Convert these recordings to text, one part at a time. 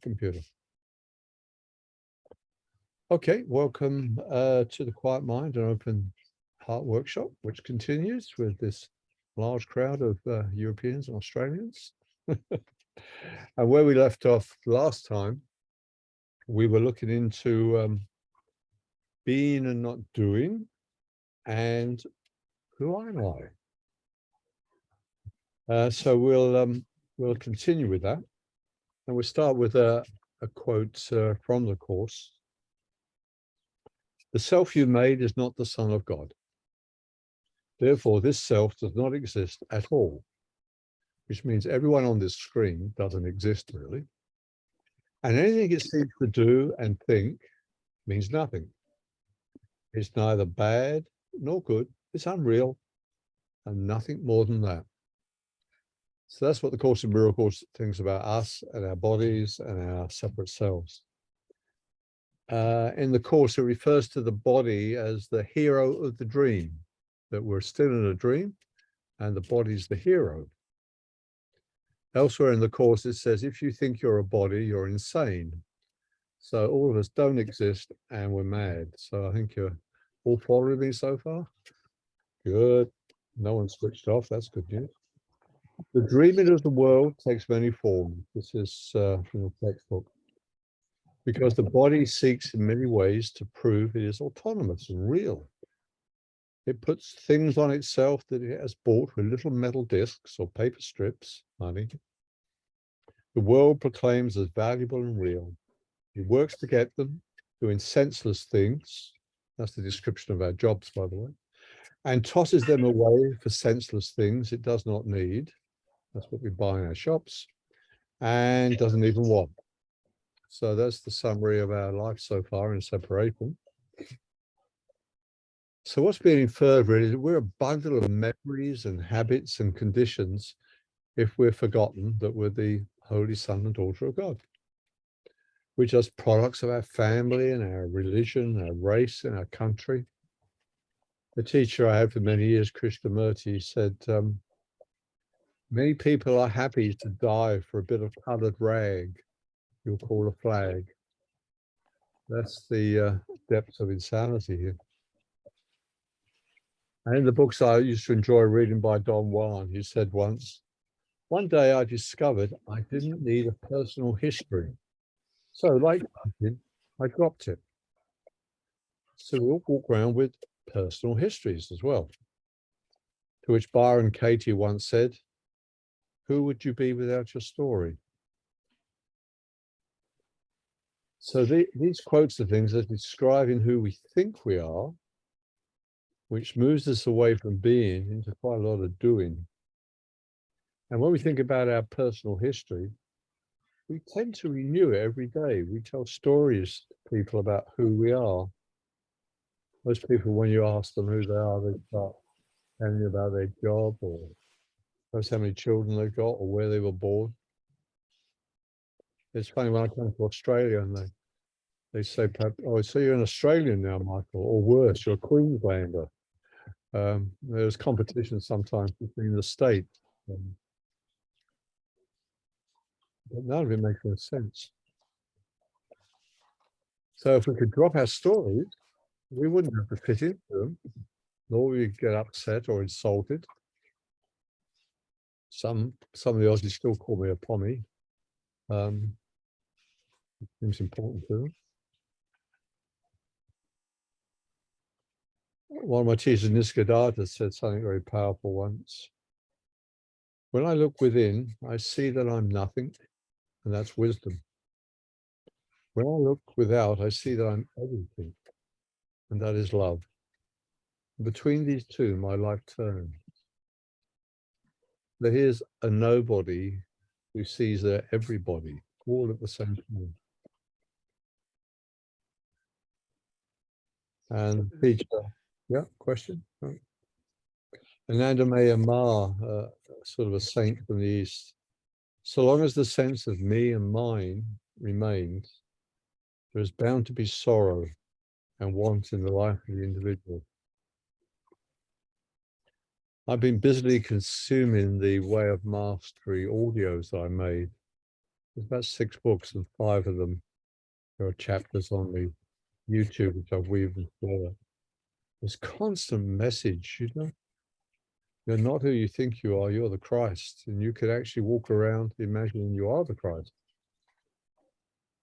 computer. Okay, welcome to the Quiet Mind and Open Heart Workshop, which continues with this large crowd of Europeans and Australians. And where we left off last time, we were looking into being and not doing, and who am I? So we'll continue with that, and we'll start with a quote from the Course. The self you made is not the Son of God. Therefore, this self does not exist at all, which means everyone on this screen doesn't exist really. And anything it seems to do and think means nothing. It's neither bad nor good. It's unreal and nothing more than that. So that's what the Course in Miracles thinks about us and our bodies and our separate selves. In the Course, it refers to the body as the hero of the dream, that we're still in a dream and the body's the hero. Elsewhere in the Course, it says, if you think you're a body, you're insane. So all of us don't exist and we're mad. So I think you're all following me so far. Good. No one switched off. That's good news. The dreaming of the world takes many forms. This is from the textbook. Because the body seeks in many ways to prove it is autonomous and real. It puts things on itself that it has bought with little metal discs or paper strips, money. The world proclaims as valuable and real. It works to get them, doing senseless things. That's the description of our jobs, by the way. And tosses them away for senseless things it does not need. That's what we buy in our shops. And doesn't even want. So that's the summary of our life so far in separation. So what's being inferred really is we're a bundle of memories and habits and conditions if we're forgotten that we're the Holy Son and Daughter of God. We're just products of our family and our religion, our race and our country. The teacher I had for many years, Krishnamurti, said, many people are happy to die for a bit of colored rag you'll call a flag. That's the depths of insanity here. And in the books I used to enjoy reading by Don Juan, he said once, one day I discovered I didn't need a personal history. So like I dropped it. So we all walk around with personal histories as well. To which Byron Katie once said, who would you be without your story? So these quotes are things that are describing who we think we are, which moves us away from being into quite a lot of doing. And when we think about our personal history, we tend to renew it every day. We tell stories to people about who we are. Most people, when you ask them who they are, they start telling you about their job or perhaps how many children they've got or where they were born. It's funny when I come to Australia and they say, oh, so you're an Australian now, Michael, or worse, you're a Queenslander. There's competition sometimes between the states. But none of it makes any sense. So if we could drop our stories, we wouldn't have to fit into them, nor would we get upset or insulted. Some of the Aussies still call me a pommy. It seems important to them. One of my teachers, Nisargadatta, said something very powerful once. When I look within, I see that I'm nothing, and that's wisdom. When I look without, I see that I'm everything, and that is love. Between these two, my life turns. There is a nobody who sees their everybody, all at the same time. And teacher, yeah, question? Anandamaya Ma, sort of a saint from the East. So long as the sense of me and mine remains, there is bound to be sorrow and want in the life of the individual. I've been busily consuming the Way of Mastery audios that I made. There's about 6 books, and 5 of them, there are chapters on the YouTube, which I've weaved together. This constant message, you know, you're not who you think you are, you're the Christ. And you could actually walk around imagining you are the Christ.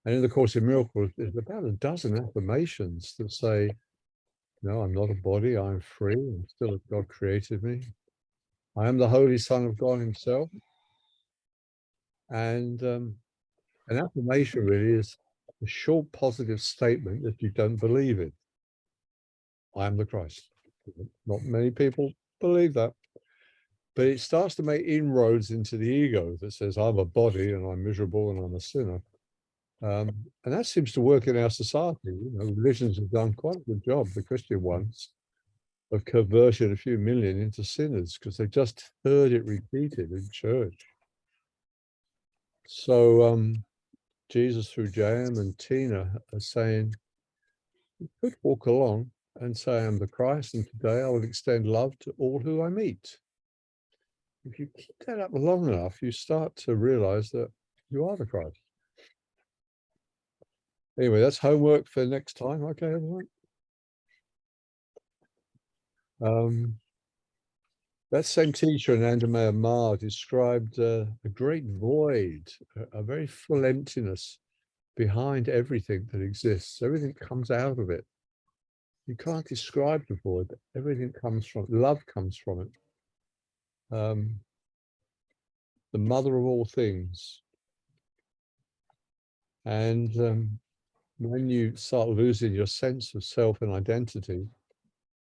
And in the Course in Miracles, there's about a dozen affirmations that say, no, I'm not a body, I'm free, I'm still as God created me. I am the Holy Son of God himself. And an affirmation really is a short positive statement that you don't believe it. I am the Christ. Not many people believe that. But it starts to make inroads into the ego that says, I'm a body and I'm miserable and I'm a sinner. And that seems to work in our society. You know, religions have done quite a good job, the Christian ones, of converting a few million into sinners because they just heard it repeated in church. So Jesus through J.M. and Tina are saying, you could walk along and say, I'm the Christ, and today I will extend love to all who I meet. If you keep that up long enough, you start to realize that you are the Christ. Anyway, that's homework for next time. Okay, everyone. That same teacher in Andamaya Ma described a great void, a very full emptiness behind everything that exists. Everything comes out of it. You can't describe the void, but everything comes from love, comes from it. The mother of all things. And when you start losing your sense of self and identity,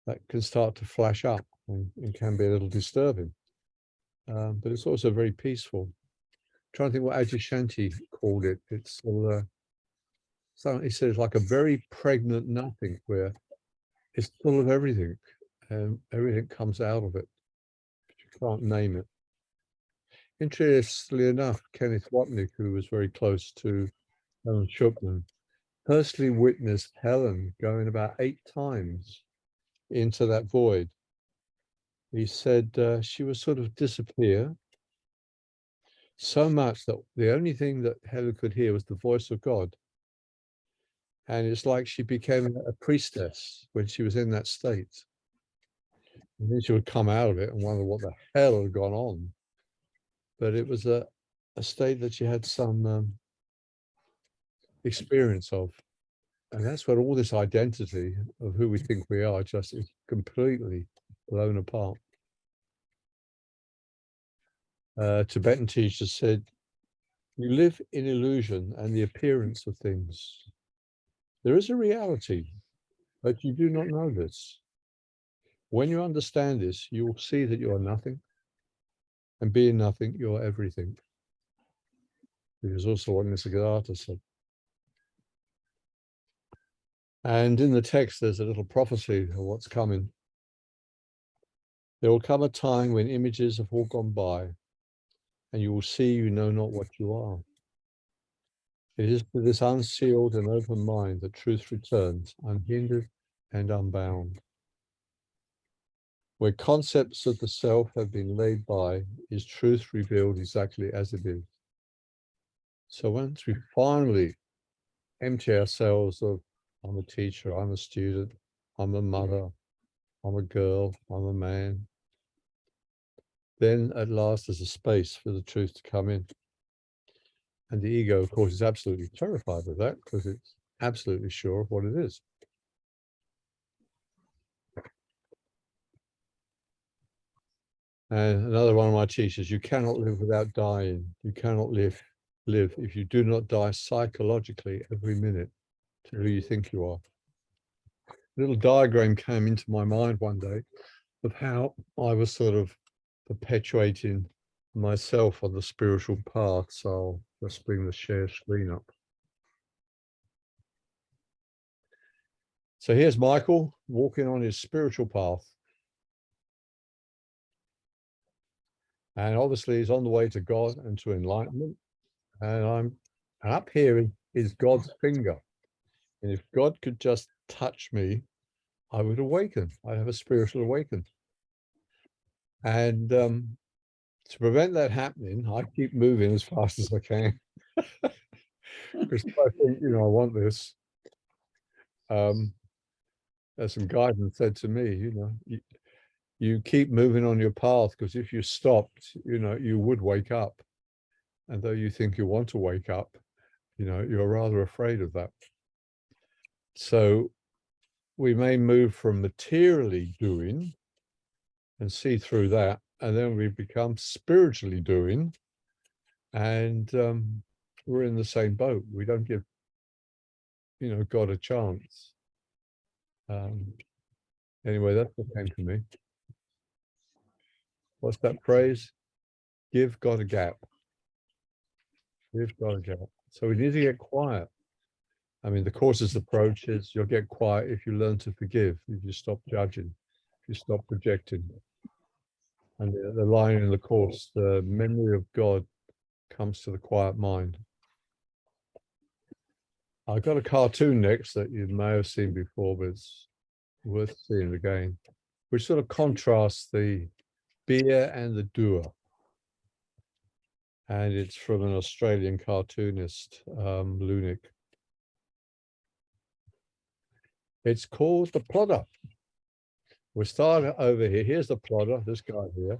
that can start to flash up and can be a little disturbing. But it's also very peaceful. I'm trying to think what Adyashanti called it. It's he says like a very pregnant nothing, where it's full of everything and everything comes out of it. But you can't name it. Interestingly enough, Kenneth Wapnick, who was very close to Helen Schuckman, personally witnessed Helen going about 8 times into that void. He said she would sort of disappear so much that the only thing that Helen could hear was the voice of God. And it's like she became a priestess when she was in that state. And then she would come out of it and wonder what the hell had gone on. But it was a state that she had some experience of. And that's when all this identity of who we think we are just is completely blown apart. Tibetan teacher said, you live in illusion and the appearance of things. There is a reality, but you do not know this. When you understand this, you will see that you are nothing, and being nothing, you are everything. Which is also what Nisargadatta said. And in the text, there's a little prophecy of what's coming. There will come a time when images have all gone by, and you will see you know not what you are. It is to this unsealed and open mind that truth returns, unhindered and unbound. Where concepts of the self have been laid by, is truth revealed exactly as it is. So once we finally empty ourselves of, I'm a teacher, I'm a student, I'm a mother, I'm a girl, I'm a man, then at last there's a space for the truth to come in. And the ego, of course, is absolutely terrified of that because it's absolutely sure of what it is. And another one of my teachers, you cannot live without dying. You cannot live if you do not die psychologically every minute to who you think you are. A little diagram came into my mind one day of how I was sort of perpetuating myself on the spiritual path. So I'll just bring the share screen up. So here's Michael walking on his spiritual path. And obviously he's on the way to God and to enlightenment. And up here is God's finger. And if God could just touch me, I would awaken. I'd have a spiritual awakening. And to prevent that happening, I keep moving as fast as I can. Because I think, I want this. There's some guidance said to me, you keep moving on your path, because if you stopped, you would wake up. And though you think you want to wake up, you're rather afraid of that. So we may move from materially doing and see through that, and then we become spiritually doing, and we're in the same boat. We don't give, God a chance. Anyway, that's what came to me. What's that phrase? Give God a gap. Give God a gap. So we need to get quiet. I mean, the Course's approach is you'll get quiet if you learn to forgive, if you stop judging, if you stop projecting. And the line in the Course, the memory of God comes to the quiet mind. I've got a cartoon next that you may have seen before, but it's worth seeing again, which sort of contrasts the beer and the doer. And it's from an Australian cartoonist, Lunick. It's called The Plodder. We'll start over here. Here's the plodder, this guy here.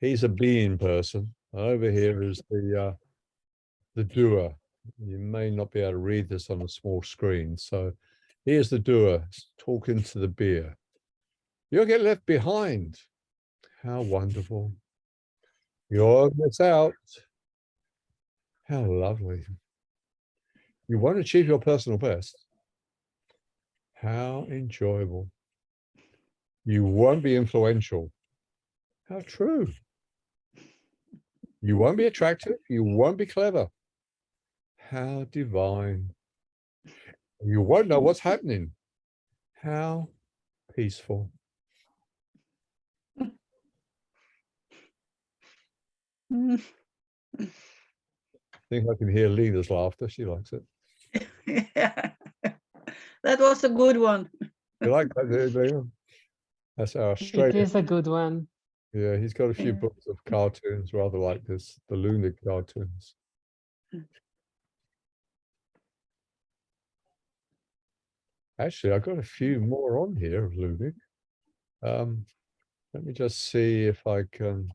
He's a being person. Over here is the doer. You may not be able to read this on a small screen. So here's the doer talking to the beer. You'll get left behind. How wonderful. You'll miss out. How lovely. You won't achieve your personal best. How enjoyable. You won't be influential. How true. You won't be attractive. You won't be clever. How divine. You won't know what's happening. How peaceful. I think I can hear Lena's laughter. She likes it. Yeah. That was a good one. You like that, Lena? That's our Australian. It is a good one. Yeah, he's got a few Yeah. books of cartoons rather like this, the Lunick cartoons. Actually, I've got a few more on here of Lunick. Let me just see if I can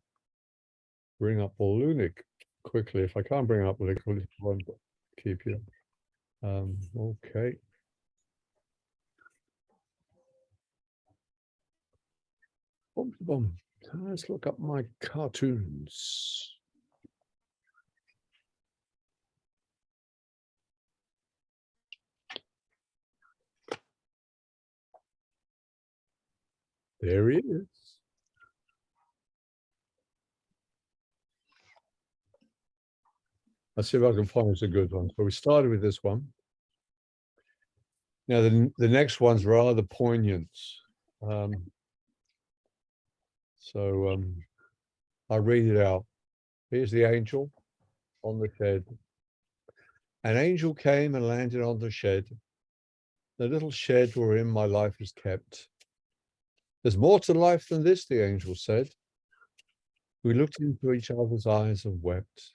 bring up Lunick quickly. If I can't bring up Lunick, I won't keep you. Okay. Boom, boom. Let's look up my cartoons. There he is. Let's see if I can find us a good one. So we started with this one. Now the next one's rather poignant. I'll read it out. Here's the angel on the shed. An angel came and landed on the shed. The little shed wherein my life is kept. There's more to life than this, the angel said. We looked into each other's eyes and wept.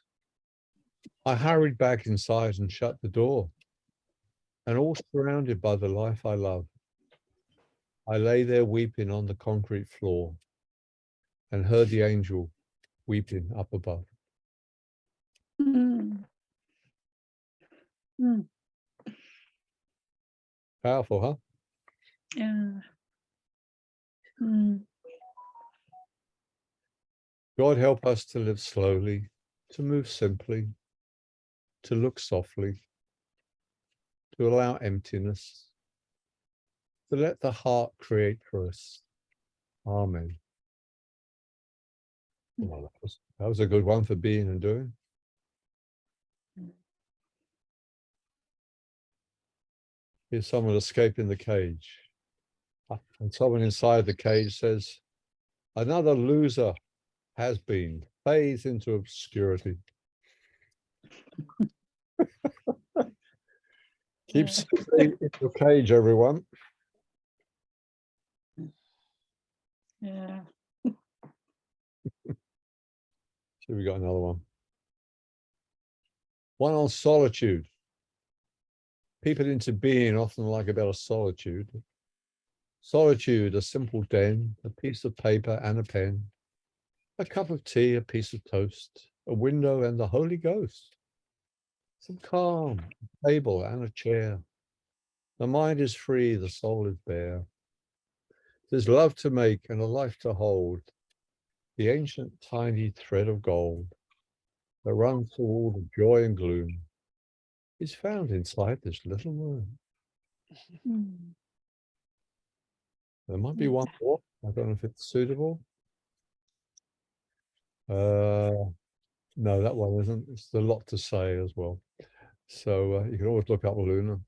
I hurried back inside and shut the door. And all surrounded by the life I love, I lay there weeping on the concrete floor and heard the angel weeping up above. Mm. Mm. Powerful, huh? Yeah. Mm. God help us to live slowly, to move simply, to look softly, to allow emptiness, to let the heart create for us. Amen. Well, that was a good one for being and doing. Here's someone escaping the cage. And someone inside the cage says, another loser has been phased into obscurity. Keep safely in your cage, everyone. Yeah. See, we got another one. One on solitude. People into being often like a bit of solitude. Solitude, a simple den, a piece of paper and a pen, a cup of tea, a piece of toast, a window and the Holy Ghost. Some calm, a table and a chair. The mind is free, the soul is bare. There's love to make and a life to hold. The ancient tiny thread of gold that runs through all the joy and gloom is found inside this little room. Mm. There might be one more. I don't know if it's suitable. No, that one isn't. It's a lot to say as well. So you can always look up Luna.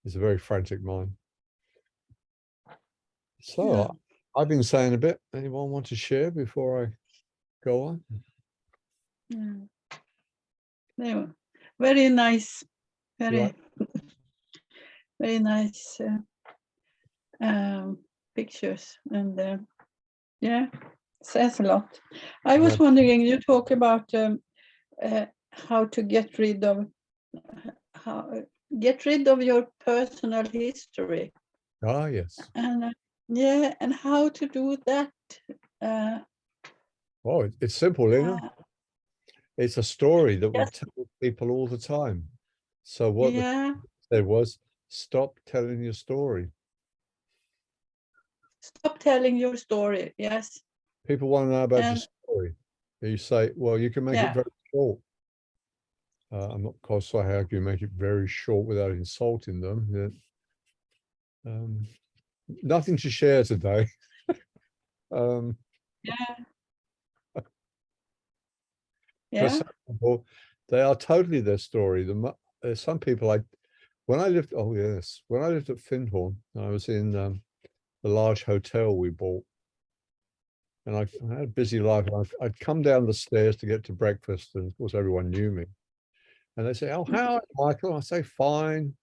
It's a very frantic mind. So Yeah. I've been saying a bit. Anyone want to share before I go on? Yeah. Yeah. Very nice. Very, Right. very nice pictures. And yeah, says a lot. I was wondering, you talk about how to get rid of your personal history. Ah, yes. And yeah, and how to do that. Oh, it's simple, Lena. It's a story that we Yes. tell people all the time. So what Yeah, there was, stop telling your story. stop telling your story. Yes. People want to know about your And story. You say, well, you can make it yeah, very short. I'm not quite sure how you can make it very short without insulting them. Nothing to share today. yeah, For yeah. some people, they are totally their story. There's some people like when I lived. Oh yes, when I lived at Findhorn, I was in the large hotel we bought, and I had a busy life. And I'd come down the stairs to get to breakfast, and of course everyone knew me. And they say, "Oh, how are you, Michael?" I say, "Fine."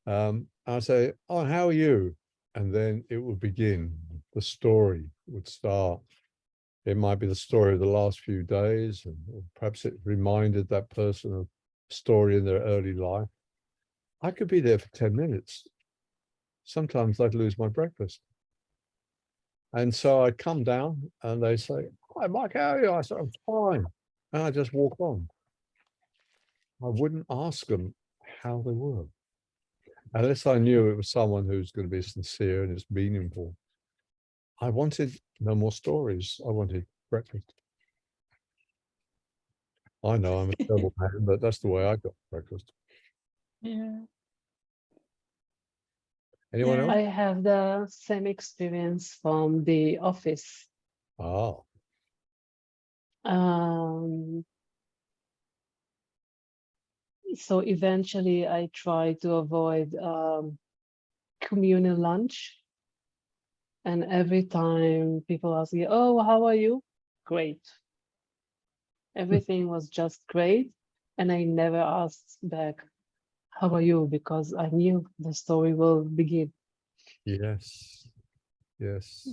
I say, "Oh, how are you?" And then it would begin. The story would start. It might be the story of the last few days, or perhaps it reminded that person of a story in their early life. I could be there for 10 minutes. Sometimes I'd lose my breakfast. And so I'd come down and they say, "Hi, Mike, how are you?" I said, "I'm fine." And I just walk on. I wouldn't ask them how they were, unless I knew it was someone who's going to be sincere and it's meaningful. I wanted no more stories. I wanted breakfast. I know I'm a terrible man, but that's the way I got breakfast. Yeah. Anyone Yeah. else? I have the same experience from the office. Ah, So eventually I try to avoid communal lunch. And every time people ask me, "Oh, how are you?" Great. Everything was just great. And I never asked back, "How are you?" Because I knew the story will begin. yes, yes.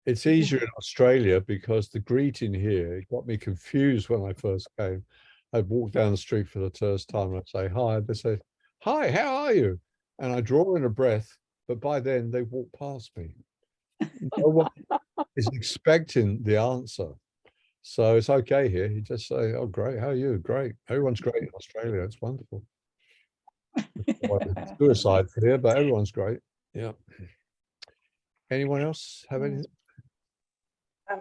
It's easier in Australia because the greeting here, it got me confused when I first came. I'd walk down the street for the first time and I'd say, "Hi." They say, "Hi, how are you?" And I draw in a breath, but by then they walk past me. No one is expecting the answer. So it's okay here. You just say, "Oh, great. How are you?" "Great." Everyone's great in Australia. It's wonderful. Suicide here, but everyone's great. Yeah. Anyone else have anything?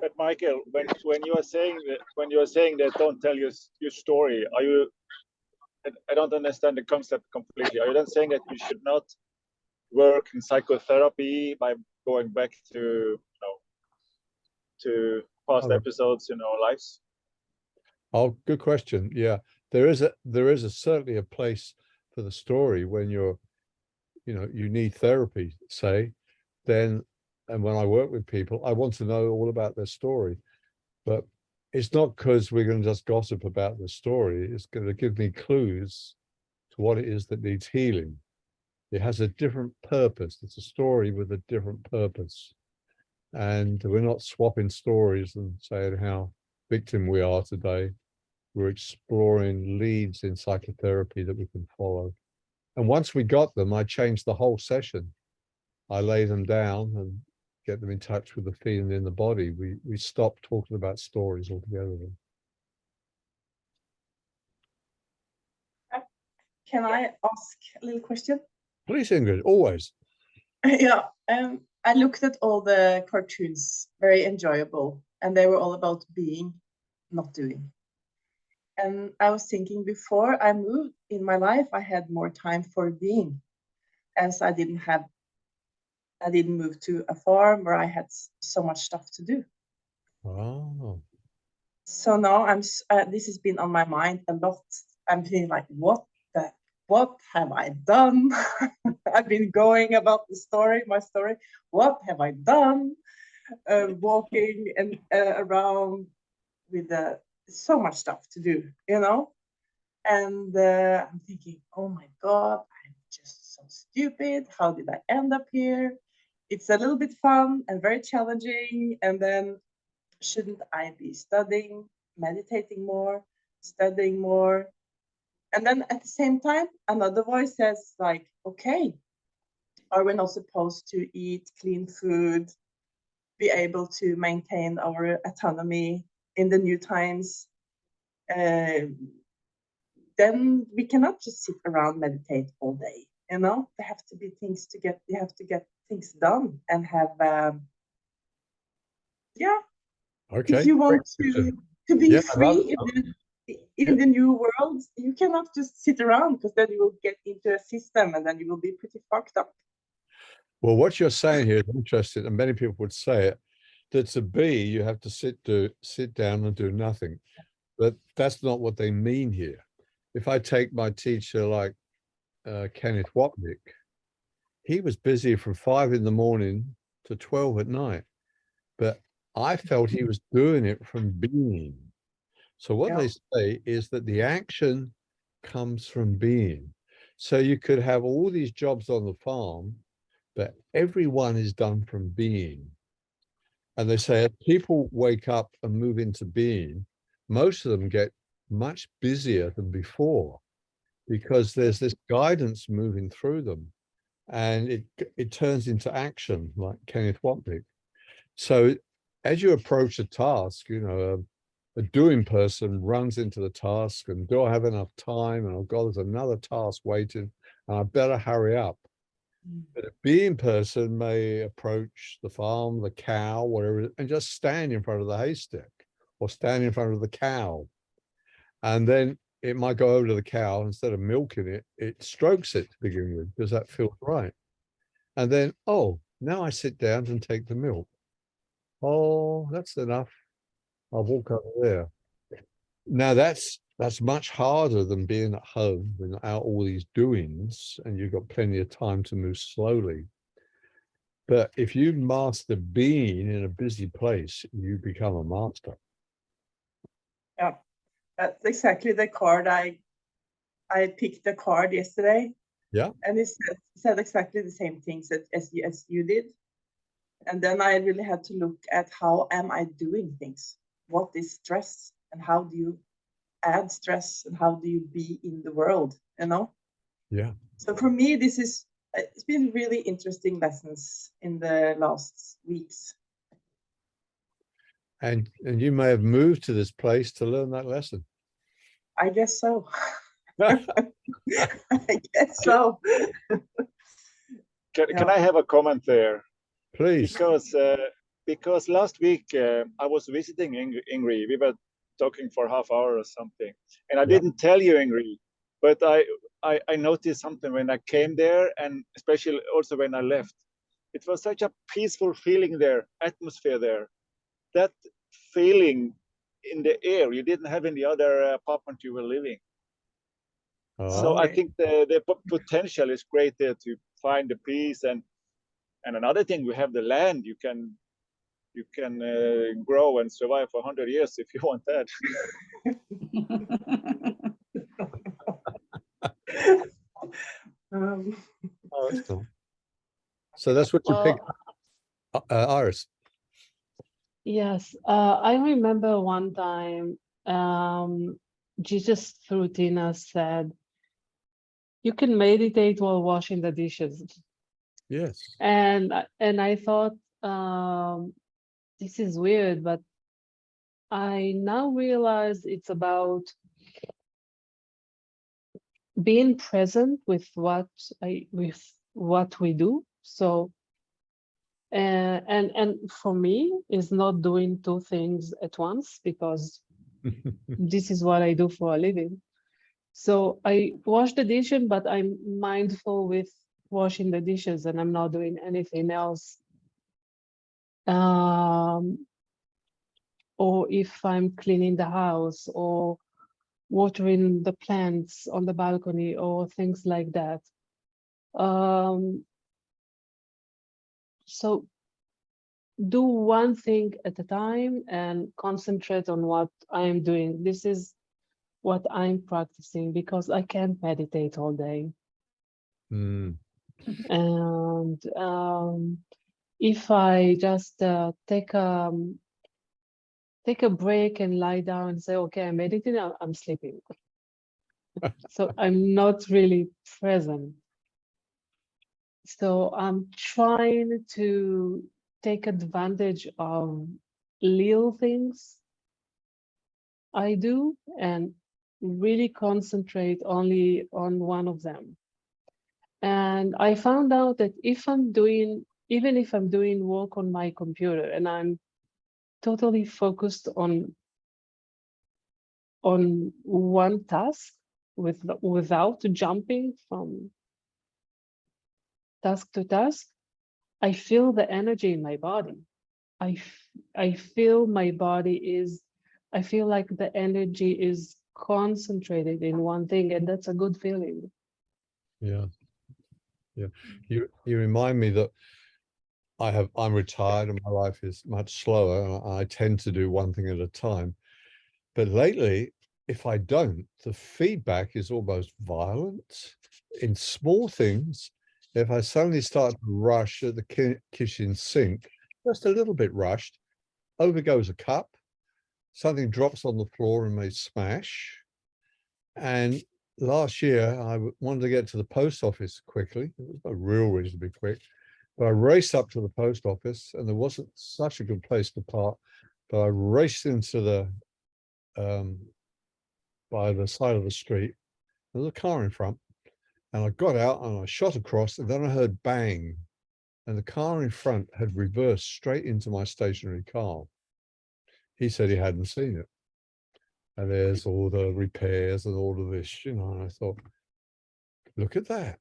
But Michael, when you are saying that don't tell your story, are you? I don't understand the concept completely. Are you then saying that you should not work in psychotherapy by going back to to past episodes in our lives? Oh, good question. Yeah, there is certainly a place for the story when you need therapy, say, then, and when I work with people, I want to know all about their story. But it's not because we're going to just gossip about the story. It's going to give me clues to what it is that needs healing. It has a different purpose. It's a story with a different purpose. And we're not swapping stories and saying how victim we are today. we're exploring leads in psychotherapy that we can follow. And once we got them, I changed the whole session. I lay them down and get them in touch with the feeling in the body. We stopped talking about stories altogether. Can I ask a little question? Please, Ingrid, always. Yeah, I looked at all the cartoons, very enjoyable, and they were all about being, not doing. And I was thinking, before I moved in my life, I had more time for being, as I didn't move to a farm where I had so much stuff to do. Oh, So now this has been on my mind a lot. I'm feeling like, what have I done? I've been going about my story. What have I done? Walking and around with so much stuff to do, you know? And I'm thinking, oh my God, I'm just so stupid. How did I end up here? It's a little bit fun and very challenging. And then shouldn't I be studying, meditating more, studying more? And then at the same time, another voice says like, okay, are we not supposed to eat clean food, be able to maintain our autonomy in the new times? Then we cannot just sit around, meditate all day, you know? There have to be things you have to get things done and have, yeah. okay. If you want to be free in the new world, you cannot just sit around, because then you will get into a system and then you will be pretty fucked up. Well, what you're saying here is interesting, and many people would say it, that to be, you have to sit down and do nothing. But that's not what they mean here. If I take my teacher like Kenneth Wapnick, he was busy from 5 in the morning to 12 at night. But I felt he was doing it from being. So what they say is that the action comes from being. So you could have all these jobs on the farm, but everyone is done from being. And they say if people wake up and move into being, most of them get much busier than before, because there's this guidance moving through them, and it turns into action, like Kenneth Wapnick. So as you approach a task, you know, a doing person runs into the task and, do I have enough time? And, oh God, there's another task waiting and I better hurry up. But a being person may approach the farm, the cow, whatever, and just stand in front of the haystack or stand in front of the cow. And then it might go over to the cow, instead of milking it, it strokes it to begin with, because that feels right. And then, oh, now I sit down and take the milk. Oh, that's enough. I'll walk over there. Now that's much harder than being at home without all these doings, and you've got plenty of time to move slowly. But if you master being in a busy place, you become a master. Yeah, that's exactly the card. I picked the card yesterday. Yeah. And it said exactly the same things as you did. And then I really had to look at, how am I doing things? What is stress? And how do you add stress? And how do you be in the world, you know? Yeah. So for me, it's been really interesting lessons in the last weeks. And you may have moved to this place to learn that lesson. I guess so. I guess so. Can I have a comment there? Please. Because last week I was visiting Ingrid. We were talking for half hour or something, and I didn't tell you, Ingrid, but I noticed something when I came there, and especially also when I left. It was such a peaceful feeling there, atmosphere there. That feeling in the air you didn't have in the other apartment you were living. So I think the potential is great there to find the peace. And another thing, we have the land. You can grow and survive for 100 years if you want that. Oh, that's cool. So that's what you pick, Iris. Yes, I remember one time Jesus through Tina said, you can meditate while washing the dishes. Yes. And I thought, this is weird, but I now realize it's about being present with what we do. So, and for me, is not doing two things at once, because this is what I do for a living. So I wash the dishes, but I'm mindful with washing the dishes, and I'm not doing anything else. Or if I'm cleaning the house or watering the plants on the balcony or things like that. So do one thing at a time and concentrate on what I'm doing. This is what I'm practicing, because I can't meditate all day. Mm. And if I just take a break and lie down and say, okay, I'm meditating, I'm sleeping. So I'm not really present. So I'm trying to take advantage of little things I do and really concentrate only on one of them. And I found out that even if I'm doing work on my computer and I'm totally focused on one task without jumping from task to task, I feel the energy in my body. I feel my body I feel like the energy is concentrated in one thing, and that's a good feeling. Yeah. Yeah. You remind me that I'm retired and my life is much slower. And I tend to do one thing at a time. But lately, if I don't, the feedback is almost violent in small things. If I suddenly start to rush at the kitchen sink, just a little bit rushed, over goes a cup, something drops on the floor and may smash. And last year, I wanted to get to the post office quickly. There was no real reason to be quick. But I raced up to the post office, and there wasn't such a good place to park. But I raced into the by the side of the street. There was a car in front, and I got out and I shot across, and then I heard bang, and the car in front had reversed straight into my stationary car. He said he hadn't seen it. And there's all the repairs and all of this, and I thought, look at that.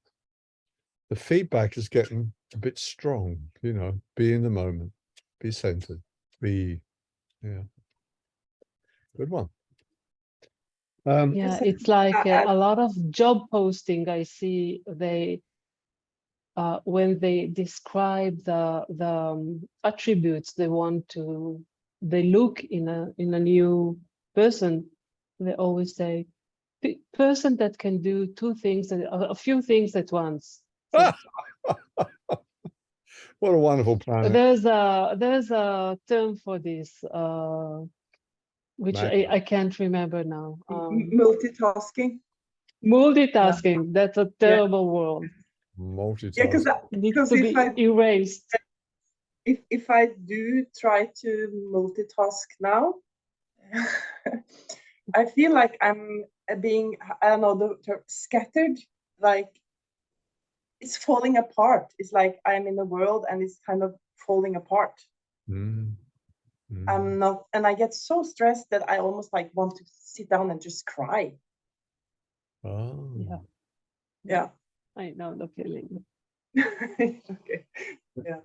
The feedback is getting a bit strong, be in the moment, be centered, yeah. Good one. Yeah, it's like a lot of job posting I see, when they describe the attributes they look in a new person, they always say, person that can do two things, a few things at once. So what a wonderful planet. there's a term for this, which I can't remember now. Multitasking. Multitasking. That's a terrible word. Multitasking. Needs to be erased. If I do try to multitask now, I feel like I'm being, I don't know the term, scattered. Like it's falling apart. It's like I'm in the world and it's kind of falling apart. I'm not, and I get so stressed that I almost like want to sit down and just cry. Oh. Yeah. I know the feeling. Okay. Yeah.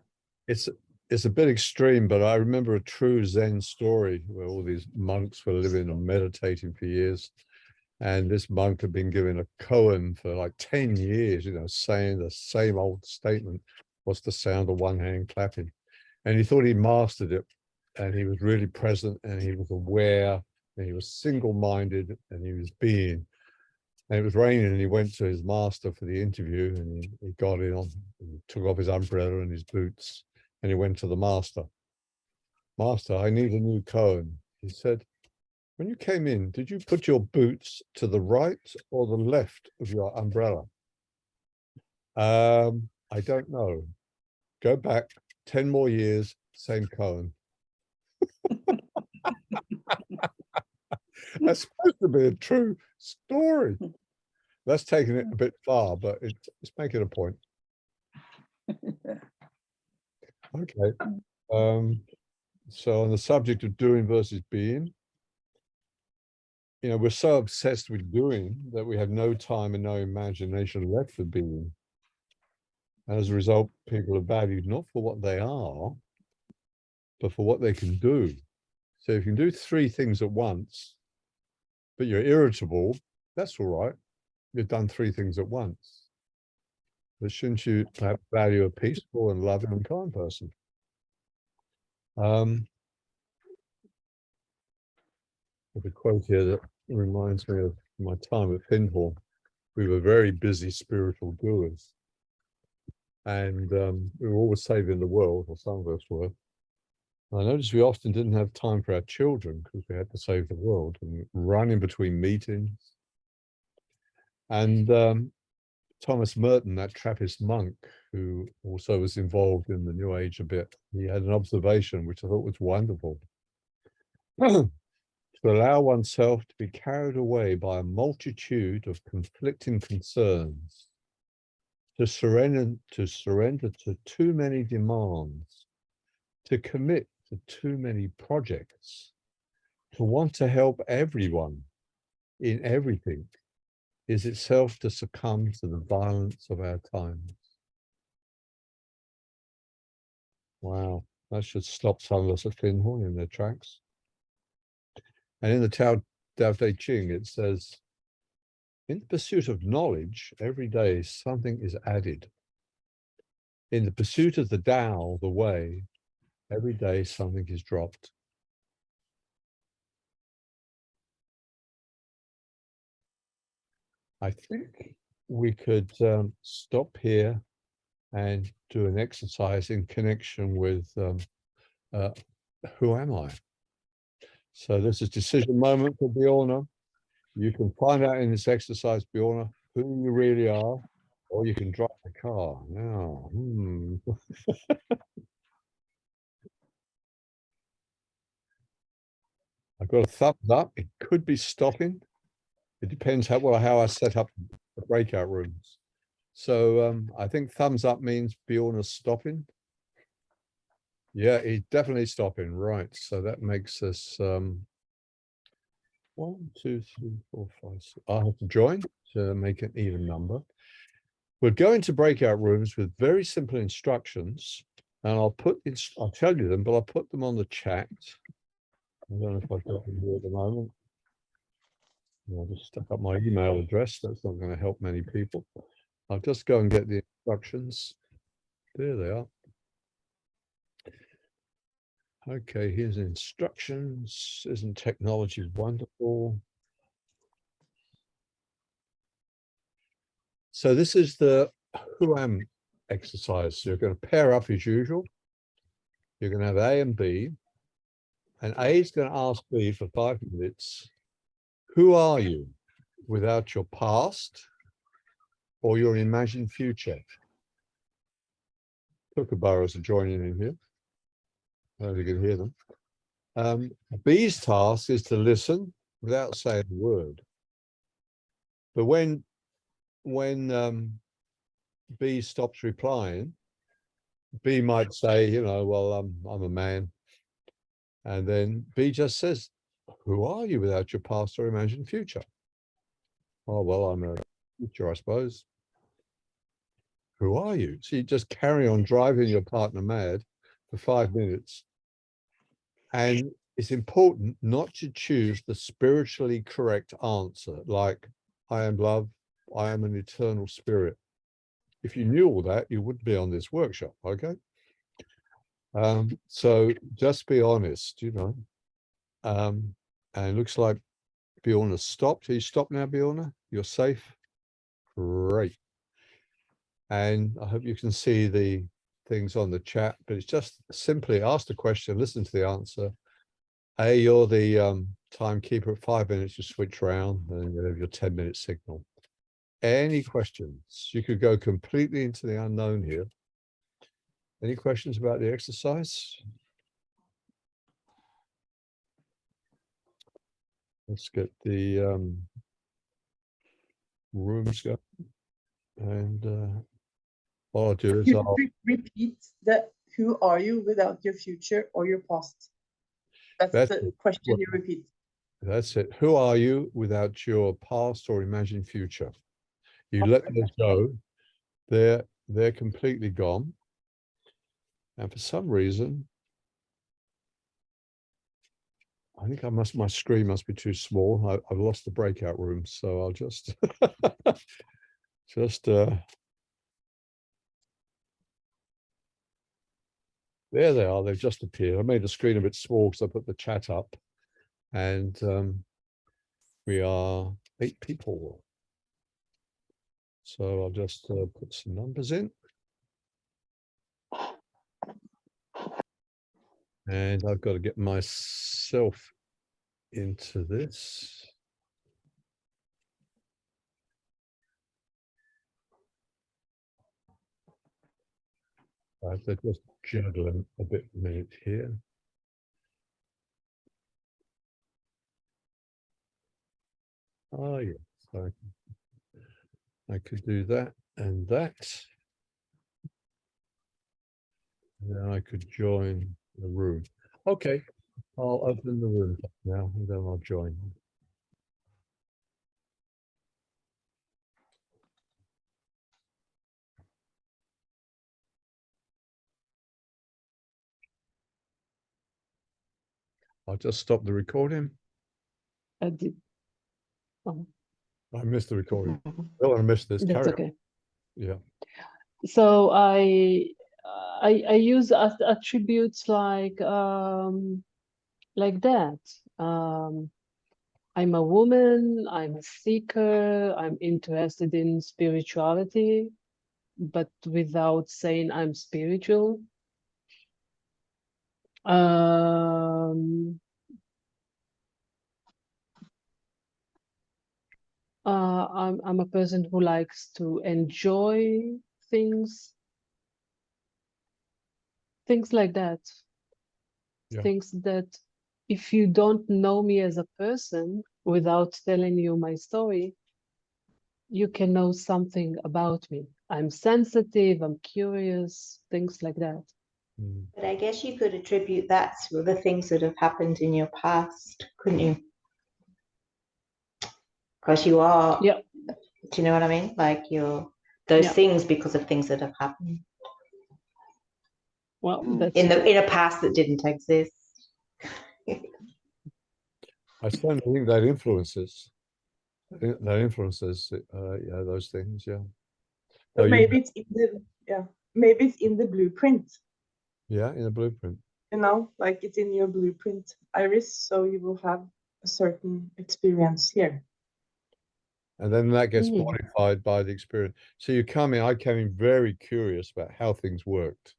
It's a bit extreme, but I remember a true Zen story where all these monks were living and meditating for years. And this monk had been given a koan for like 10 years, saying the same old statement, what's the sound of one hand clapping? And he thought he mastered it, and he was really present, and he was aware, and he was single-minded, and he was being. And it was raining, and he went to his master for the interview, and he got in on, and took off his umbrella and his boots, and he went to the master. Master, I need a new koan. He said, When you came in, did you put your boots to the right or the left of your umbrella? I don't know. Go back 10 more years, same cone. That's supposed to be a true story. That's taking it a bit far, but it's making a point. Okay. So on the subject of doing versus being, you know, we're so obsessed with doing that we have no time and no imagination left for being. And as a result, people are valued not for what they are, but for what they can do. So if you can do 3 things at once, but you're irritable, that's all right. You've done 3 things at once. But shouldn't you perhaps value a peaceful and loving and kind person? There's a quote here that reminds me of my time at Findhorn. We were very busy spiritual doers. And we were always saving the world, or some of us were. I noticed we often didn't have time for our children because we had to save the world and running between meetings. And Thomas Merton, that Trappist monk who also was involved in the New Age a bit, he had an observation which I thought was wonderful. To allow oneself to be carried away by a multitude of conflicting concerns, to surrender to too many demands, to commit to too many projects, to want to help everyone in everything, is itself to succumb to the violence of our times. Wow, that should stop some of us at Findhorn in their tracks. And in the Tao Te Ching, it says, in the pursuit of knowledge, every day something is added. In the pursuit of the Tao, the way, every day something is dropped. I think we could stop here and do an exercise in connection with who am I? So this is decision moment for Bjorna. You can find out in this exercise, Bjorna, who you really are, or you can drive the car. Now, I've got a thumbs up. It could be stopping. It depends how I set up the breakout rooms. So I think thumbs up means Bjorna's stopping. Yeah, it's definitely stopping. Right. So that makes us 1, 2, 3, 4, 5, 6. I'll have to join to make an even number. We're going to breakout rooms with very simple instructions, and I'll tell you them, but I'll put them on the chat. I don't know if I've got them here at the moment. I'll just stuck up my email address. That's not going to help many people. I'll just go and get the instructions. There they are. Okay, here's the instructions. Isn't technology wonderful? So this is the who am exercise. So you're going to pair up as usual. You're going to have A and B. And A is going to ask B for 5 minutes, who are you without your past or your imagined future? Kookaburras are joining in here. I don't know if you can hear them. B's task is to listen without saying a word. But when B stops replying, B might say, you know, well, I'm a man. And then B just says, who are you without your past or imagined future? Oh, well, I'm a future, I suppose. Who are you? So you just carry on driving your partner mad for 5 minutes. And it's important not to choose the spiritually correct answer, like, I am love, I am an eternal spirit. If you knew all that, you wouldn't be on this workshop, okay? So just be honest, you know. And it looks like Bjorna stopped. Are you stopped now, Bjorna? You're safe? Great. And I hope you can see the things on the chat, but it's just simply ask the question, listen to the answer. A, you're the timekeeper at 5 minutes, you switch around and you have your 10-minute signal. Any questions? You could go completely into the unknown here. Any questions about the exercise? Let's get the rooms going. And what I'll do is You I'll repeat the who are you without your future or your past? That's the question you repeat. That's it. Who are you without your past or imagined future? You let those go. They're completely gone. And for some reason, I think my screen must be too small. I've lost the breakout room, so I'll just there they are. They've just appeared. I made the screen a bit small because I put the chat up, and we are 8 people. So I'll just put some numbers in. And I've got to get myself into this. I have to just juggle a bit a minute here. Oh yes, I could do that and that. And then I could join the room. Okay, I'll open the room now and then I'll join. I'll just stop the recording. I did. Oh, I missed the recording. I don't want to miss this. that's Carry on. okay. Yeah. So I use attributes like that. I'm a woman, I'm a seeker, I'm interested in spirituality, but without saying I'm spiritual. I'm a person who likes to enjoy things like that. Yeah. Things that if you don't know me as a person without telling you my story, you can know something about me. I'm sensitive, I'm curious, things like that. Mm. But I guess you could attribute that to the things that have happened in your past, couldn't you? Because you are, Yeah. do you know what I mean? Like you're those Yeah. things because of things that have happened Well, that's in a past that didn't exist. I certainly think that influences. That influences yeah, those things. Yeah. But Oh, maybe it's in the maybe it's in the blueprint. Yeah, in the blueprint. You know, like it's in your blueprint, Iris. So you will have a certain experience here. And then that gets Mm. modified by the experience. So I came in very curious about how things worked.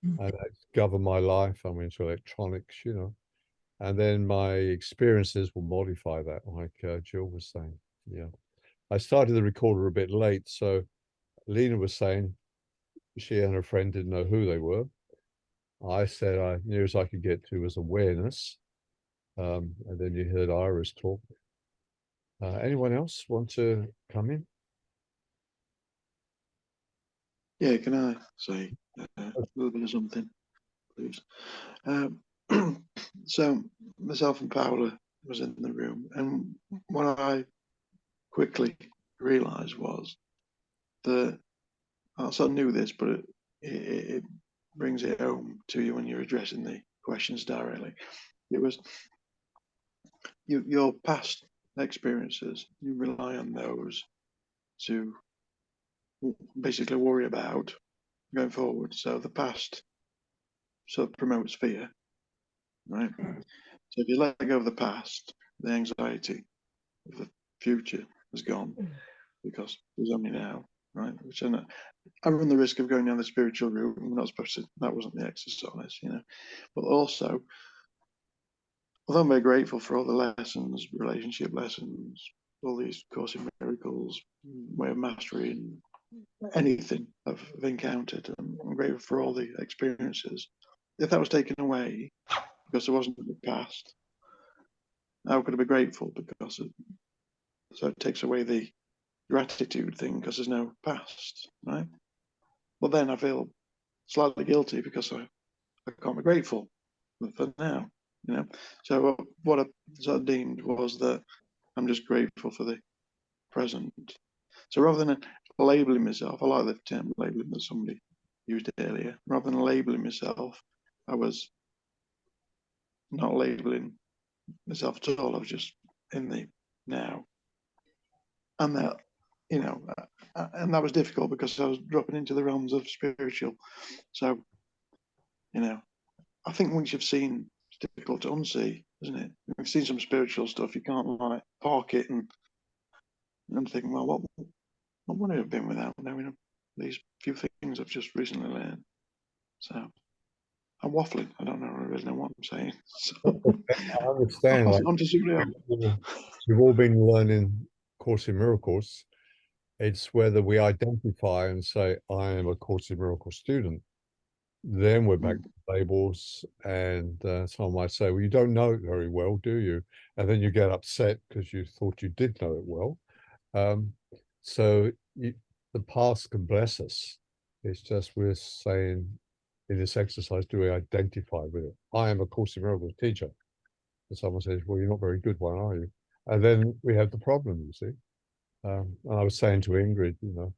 Mm. And that governed my life. I'm into electronics, and then my experiences will modify that, like Jill was saying. Yeah. I started the recorder a bit late. So Lena was saying she and her friend didn't know who they were. I said I knew as I could get to was awareness. And then you heard Iris talk. Anyone else want to come in? Yeah, can I say a little bit of something, please? So myself and Paula was in the room, and what I quickly realised was that I sort of knew this, but it brings it home to you when you're addressing the questions directly. It was your past experiences. You rely on those to basically worry about going forward. So the past sort of promotes fear, right? So if you let go of the past, the anxiety of the future is gone because there's only now, right? Which I run the risk of going down the spiritual route. I'm not supposed to. That wasn't the exercise, But also, although I'm very grateful for all the lessons, relationship lessons, all these Course in Miracles, way of mastery, anything I've encountered, I'm grateful for all the experiences. If that was taken away because there wasn't the past, I could be grateful because so it takes away the gratitude thing because there's no past, right? Well, then I feel slightly guilty because I can't be grateful for now, you know. So what I sort of deemed was that I'm just grateful for the present. So rather than labeling myself, I like the term labeling that somebody used earlier. Rather than labeling myself, I was not labeling myself at all. I was just in the now, and that, you know, and that was difficult because I was dropping into the realms of spiritual. So, you know, I think once you've seen, it's difficult to unsee, isn't it? If you've seen some spiritual stuff, you can't like park it and think, well, what would I have been without knowing these few things I've just recently learned? So I'm waffling. I don't know. I really know what I'm saying. So, I understand. Like, on to somebody else. we've all been learning Course in Miracles. It's whether we identify and say, I am a Course in Miracles student. Then we're back to labels, and someone might say, well, you don't know it very well, do you? And then you get upset because you thought you did know it well. So the past can bless us. It's just we're saying in this exercise, do we identify with it? I am a Course in Miracles teacher. And someone says, well, you're not very good one, are you? And then we have the problem, you see. And I was saying to Ingrid, you know,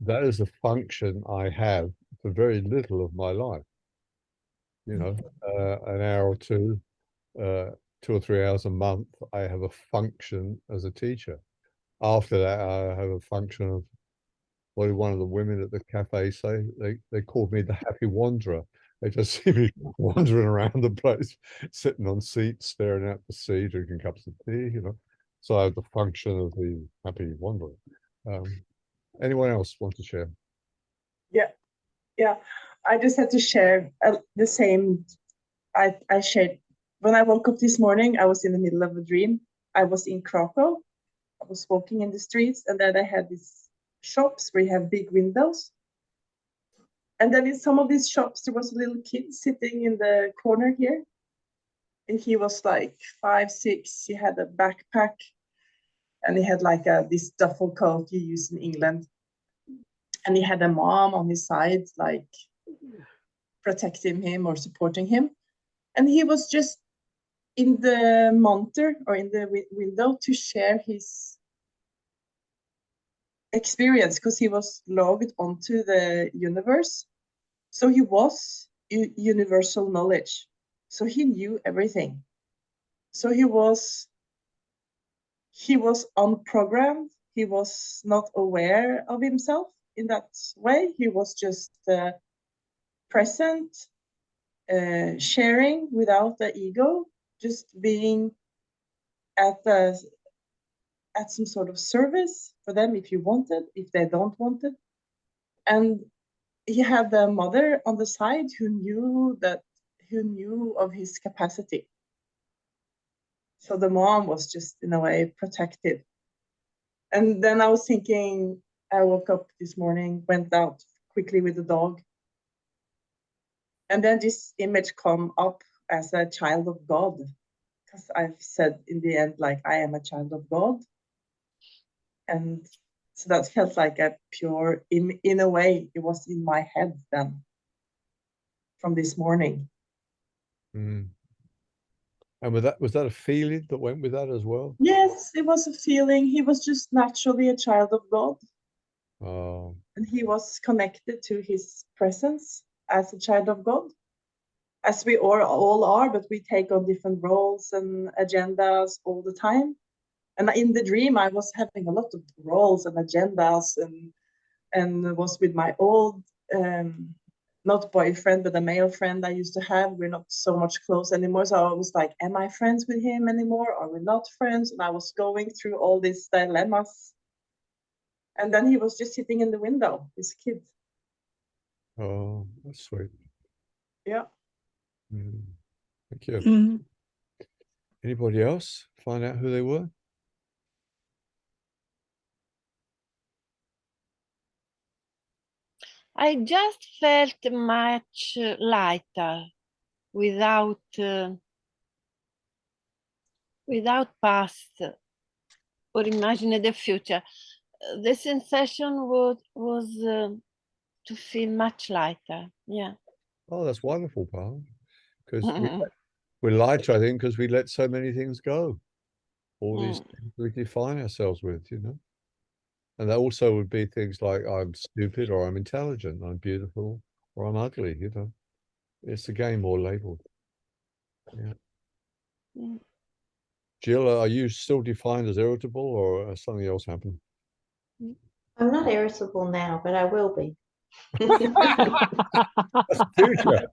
that is a function I have for very little of my life. You know, an hour or two, 2 or 3 hours a month, I have a function as a teacher. After that, I have a function of what did one of the women at the cafe say? They called me the happy wanderer. They just see me wandering around the place, sitting on seats, staring out the sea, drinking cups of tea, you know. So I have the function of the happy wanderer. Anyone else want to share? Yeah. I just had to share the same. I shared when I woke up this morning. I was in the middle of a dream. I was in Krakow. I was walking in the streets, and then I had these shops where you have big windows. And then in some of these shops, there was a little kid sitting in the corner here. And he was like 5, 6. He had a backpack, and he had like this duffel coat you use in England. And he had a mom on his side, like protecting him or supporting him. And he was just in the monitor or in the window to share his experience because he was logged onto the universe. So he was universal knowledge. So he knew everything. So he was unprogrammed. He was not aware of himself in that way. He was just present, sharing without the ego, just being at some sort of service for them if you want it, if they don't want it. And he had the mother on the side who knew of his capacity. So the mom was just in a way protective. And then I was thinking, I woke up this morning, went out quickly with the dog. And then this image come up as a child of God. Because I've said in the end, like, I am a child of God. And so that felt like a pure, in a way, it was in my head then, from this morning. Mm. And was that a feeling that went with that as well? Yes, it was a feeling. He was just naturally a child of God. Oh. And he was connected to his presence as a child of God, as we all are, but we take on different roles and agendas all the time. And in the dream, I was having a lot of roles and agendas and was with my old, not boyfriend, but a male friend I used to have. We're not so much close anymore. So I was like, am I friends with him anymore? Are we not friends? And I was going through all these dilemmas. And then he was just sitting in the window, this kid. Oh, that's sweet. Yeah. Mm. Thank you. Mm. Anybody else find out who they were? I just felt much lighter without past or imagine the future. The sensation was to feel much lighter. Yeah. Oh, that's wonderful, Paul. Because we're light, I think, because we let so many things go. All these things we define ourselves with, you know. And that also would be things like I'm stupid or I'm intelligent, I'm beautiful or I'm ugly, you know. It's again more labeled. Yeah. Jill, are you still defined as irritable or has something else happened? I'm not irritable now, but I will be. That's the future.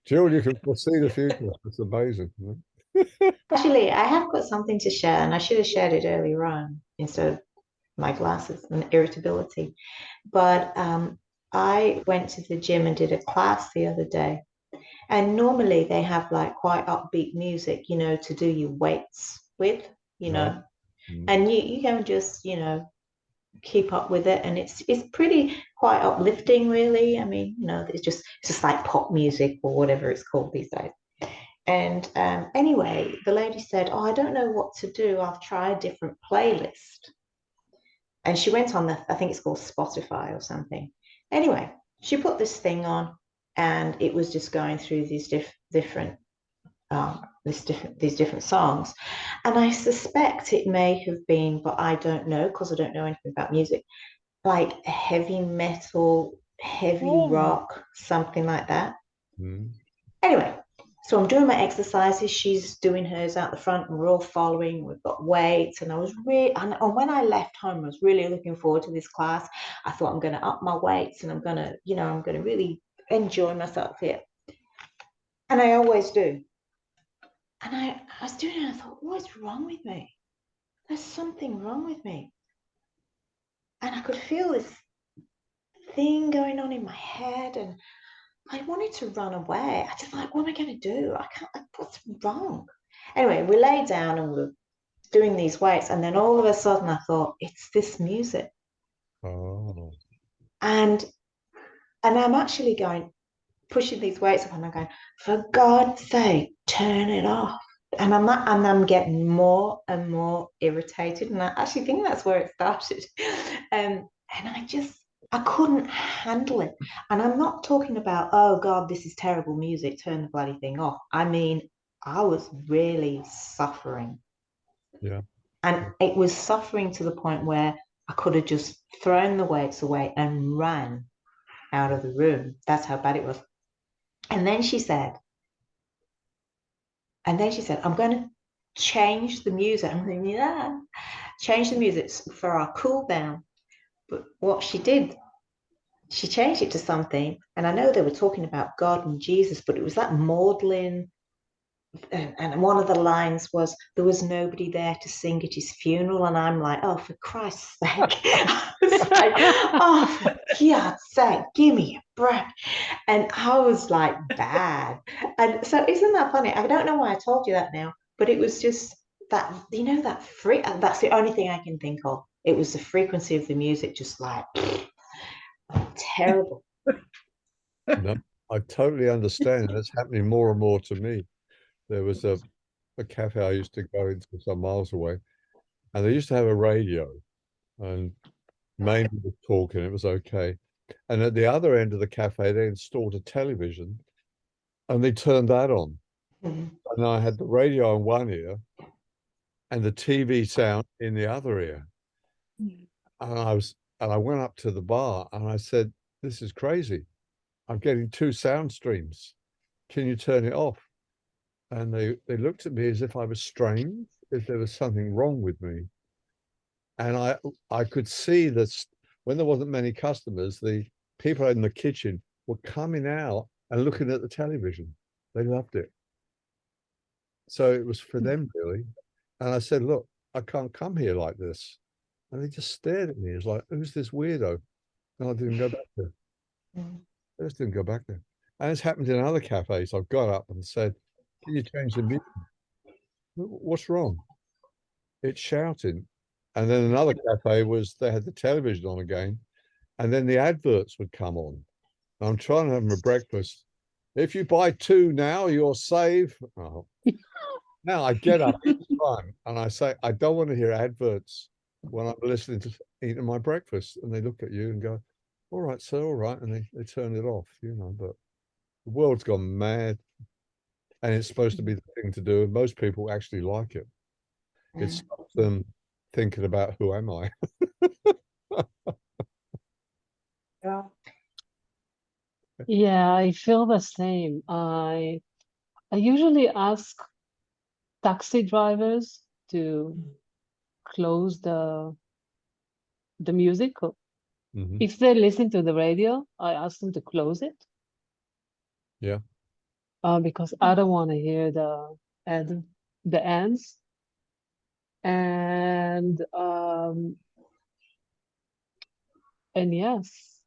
Jill, you can foresee the future. It's amazing. Actually, I have got something to share, and I should have shared it earlier on instead of my glasses and irritability. But I went to the gym and did a class the other day. And normally they have like quite upbeat music, you know, to do your weights with, you know, and you can just, you know, keep up with it. And it's pretty quite uplifting, really. I mean, you know, it's just like pop music or whatever it's called these days. And anyway, the lady said, "Oh, I don't know what to do. I'll try a different playlist." And she went on I think it's called Spotify or something. Anyway, she put this thing on and it was just going through these different songs. And I suspect it may have been, but I don't know because I don't know anything about music, like heavy metal, heavy rock, something like that. Anyway, so I'm doing my exercises. She's doing hers out the front, and we're all following. We've got weights, and I was really, and when I left home, I was really looking forward to this class. I thought I'm going to up my weights, and I'm going to, you know, I'm going to really enjoy myself here, and I always do. And I was doing it, and I thought, what's wrong with me? There's something wrong with me, and I could feel this thing going on in my head, and I wanted to run away. I just like, what am I going to do? I can't, what's wrong? Anyway, we lay down and we're doing these weights. And then all of a sudden I thought, it's this music. Oh. And I'm actually pushing these weights up and I'm going, for God's sake, turn it off. And I'm getting more and more irritated. And I actually think that's where it started. And I couldn't handle it. And I'm not talking about, oh God, this is terrible music, turn the bloody thing off. I mean, I was really suffering. Yeah. And it was suffering to the point where I could have just thrown the weights away and ran out of the room. That's how bad it was. And then she said, I'm going to change the music. I'm thinking, yeah, change the music for our cool down. But what she did, she changed it to something, and I know they were talking about God and Jesus, but it was that maudlin, and one of the lines was, there was nobody there to sing at his funeral, and I'm like, oh, for Christ's sake. I was like, oh, for God's sake, give me a break. And I was like, bad. And so isn't that funny? I don't know why I told you that now, but it was just that, you know, that's the only thing I can think of. It was the frequency of the music, just like terrible. No, I totally understand. That's happening more and more to me. There was a cafe I used to go into some miles away, and they used to have a radio, and mainly was talking, it was okay. And at the other end of the cafe, they installed a television, and they turned that on. And I had the radio in one ear and the TV sound in the other ear. And I went up to the bar and I said, this is crazy. I'm getting two sound streams. Can you turn it off? And they looked at me as if I was strange, if there was something wrong with me. And I could see that when there wasn't many customers, the people in the kitchen were coming out and looking at the television. They loved it. So it was for them, really. And I said, look, I can't come here like this. And they just stared at me. It's like, who's this weirdo? And I didn't go back there. I just didn't go back there. And it's happened in other cafes. I've got up and said, can you change the music? What's wrong? It's shouting. And then another cafe was, they had the television on again, and then the adverts would come on. I'm trying to have my breakfast. If you buy 2 now, you'll save. Oh. Now I get up each time and I say, I don't want to hear adverts when I'm listening to eating my breakfast. And they look at you and go, all right, sir, all right. And they turn it off, you know, but the world's gone mad. And it's supposed to be the thing to do. And most people actually like it. It stops them thinking about who am I? Yeah. Yeah, I feel the same. I usually ask taxi drivers to close the music. Mhm. If they listen to the radio, I ask them to close it. Yeah. Because I don't want to hear the ends. And yes,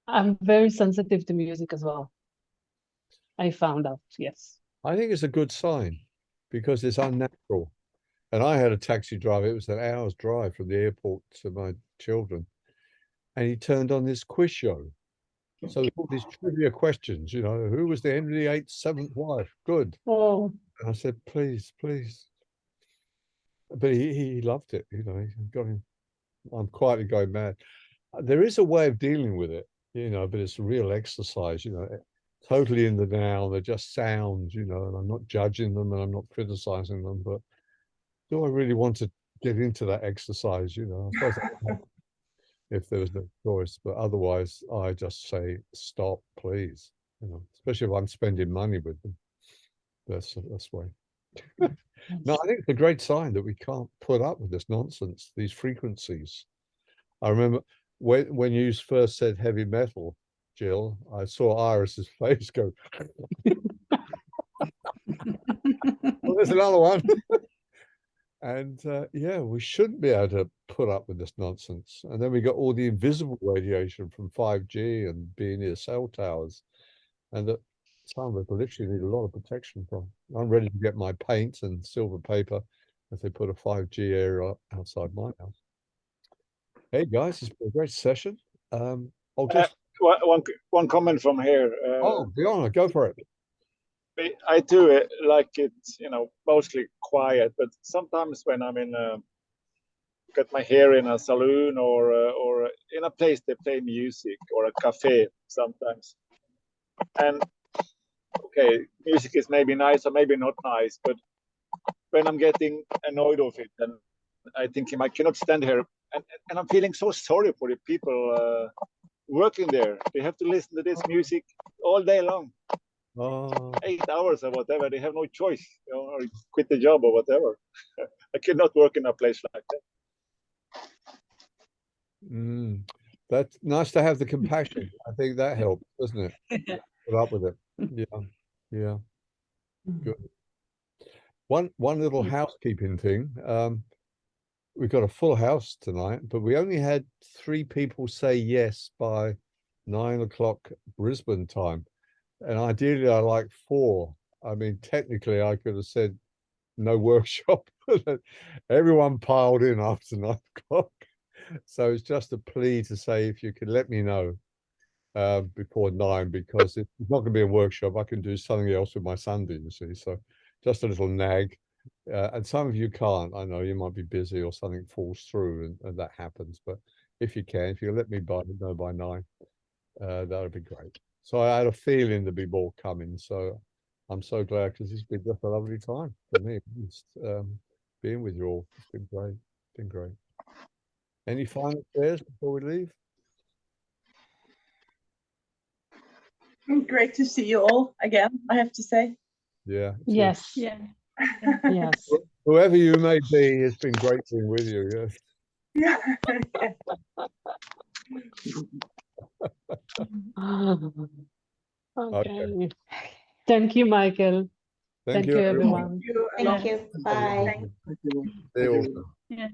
I'm very sensitive to music as well. I found out, yes. I think it's a good sign because it's unnatural. And I had a taxi driver, it was an hour's drive from the airport to my children. And he turned on this quiz show. So there's all these trivia questions, you know, who was the Henry VIII's 7th wife? Good. Oh, And I said, please, please. But he loved it, you know, he got him. I'm quietly going mad. There is a way of dealing with it, you know, but it's a real exercise, you know, totally in the now. They're just sounds, you know, and I'm not judging them and I'm not criticizing them, but do I really want to get into that exercise, you know? I suppose if there was no choice, but otherwise I just say, stop, please, you know, especially if I'm spending money with them. That's way. No, I think it's a great sign that we can't put up with this nonsense, these frequencies. I remember when you first said heavy metal, Jill, I saw Iris's face go. Well, there's another one. And yeah, we shouldn't be able to put up with this nonsense. And then we got all the invisible radiation from 5G and being near cell towers, and that some of us literally need a lot of protection from. I'm ready to get my paint and silver paper if they put a 5G area outside my house. Hey guys, it's been a great session. I'll just one comment from here. oh, Bjorn, go for it. I do like it, you know, mostly quiet, but sometimes when I'm in got my hair in a saloon or in a place they play music, or a cafe sometimes, and okay, music is maybe nice or maybe not nice, but when I'm getting annoyed of it, and I think I cannot stand here, and I'm feeling so sorry for the people working there. They have to listen to this music all day long. 8 hours or whatever. They have no choice, you know, or quit the job or whatever. I cannot work in a place like that. That's nice to have the compassion. I think that helps, doesn't it? Put up with it. Yeah. Good. One little housekeeping thing. We've got a full house tonight, but we only had 3 people say yes by 9 o'clock Brisbane time. And ideally I like 4. I mean, technically I could have said no workshop, but everyone piled in after 9 o'clock. So it's just a plea to say, if you could let me know before 9, because it's not going to be a workshop. I can do something else with my Sunday, you see. So just a little nag. And some of you can't. I know you might be busy or something falls through and that happens. But if you can, if you let me know by 9, that would be great. So I had a feeling there'd be more coming. So I'm so glad, because it's been just a lovely time for me. Just, being with you all. It's been great. Been great. Any final prayers before we leave? Great to see you all again, I have to say. Yeah. yes. Yeah. Yes. Whoever you may be, it's been great being with you. Yes. Okay. Thank you, Michael. Thank Thank you, everyone. everyone. Thank you. Bye. Thank you. See you all soon. Yeah.